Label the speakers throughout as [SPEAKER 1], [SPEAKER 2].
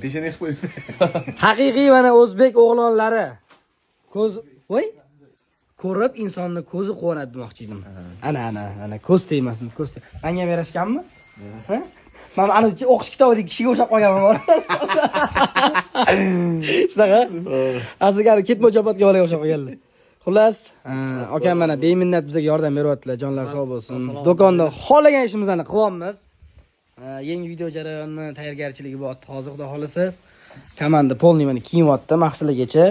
[SPEAKER 1] Peshana qilib qo'y.
[SPEAKER 2] Haqiqiy mana o'zbek o'g'lonlari ko'z, voy, ko'rib insonni ko'zi quvonadi demoqchi edim. Ana ko'z tegmasin, ko'z. Menga ham yarashganmi? Ha? Men ana o'qish kitobidagi kishiga o'xshab qolganman bor. Shunaqa? Asligari ketma jobotga bolaga o'xshab qolganlar. Xullas, akam mana beminnat bizga yordam beryaptilar, jonlar sog' bo'lsin. Do'konda xohlagan ishimizni qilyapmiz. Yangi video jarayoni tayyorgarchiligi bo'lyapti. Hozir xudo xolasa komanda polni mana kiyinyapti mahsulagacha.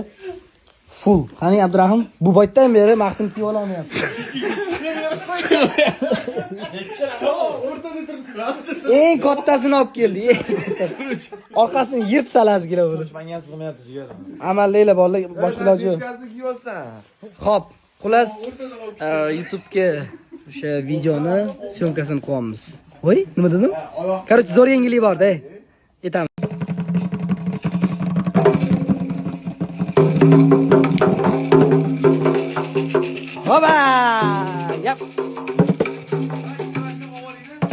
[SPEAKER 2] Full. Qani Abdurahim, bu boytdan beri mahsul kiyib ola olmayapti. Eng kattasini olib keldi. Orqasini yirtsalazgilar buni.
[SPEAKER 3] Menga sig'mayapti jigar.
[SPEAKER 2] Amaldanglar bolalar, boshqa iloji yo'q.
[SPEAKER 1] Diskasini kiyibsan.
[SPEAKER 2] Xo'p, xullas YouTube'ga o'sha videoni syomkasini qo'yamiz. Voy, nima dedim? Короче, zo'r yangilik bor-da. Aytaman. Hoba! Yap.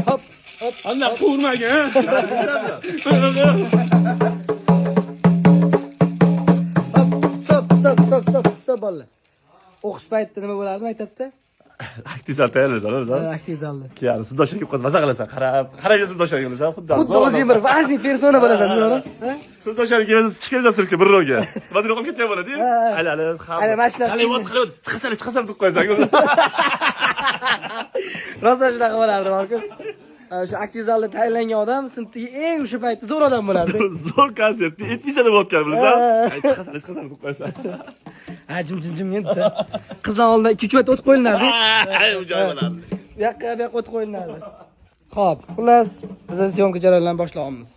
[SPEAKER 2] Hop, hop.
[SPEAKER 3] Anna quvurmaga.
[SPEAKER 2] Stop bolalar. O'qish paytida nima bo'lardi maktabda?
[SPEAKER 3] Aktivizal tayyorlaysan, o'zing.
[SPEAKER 2] Aktivizalni.
[SPEAKER 3] Keyin sizdoshga kelib qolsa, maza qilasan, qarab sizdoshga kelasan, xuddi
[SPEAKER 2] o'zing bir важный persona bo'lasan, to'g'ri?
[SPEAKER 3] Sizdoshga kelasiz, chiqasan sirkka bir ro'ga. Madina qolib ketgan bo'ladi-yu. Aylanib,
[SPEAKER 2] Ana mashina
[SPEAKER 3] qalayot, chiqasan deb qo'yasan.
[SPEAKER 2] Rosa shunaqa bo'lardi, balki. O'sha aktivizalda tayyorlangan odam sinfdagi eng o'sha paytda zo'r odam bo'lardi.
[SPEAKER 3] Zo'r konsertni 70 deb o'tgan bilasan. Chiqasan deb qo'yasan.
[SPEAKER 2] Ha, jim endi. Qizlar oldida 2-3 marta o'tib qo'yilardi.
[SPEAKER 3] U joy bo'lardi.
[SPEAKER 2] Bu yoqqa o'tib qo'yilardi. Xo'p, xullas, biz syomka jarayonlarini boshlaymiz.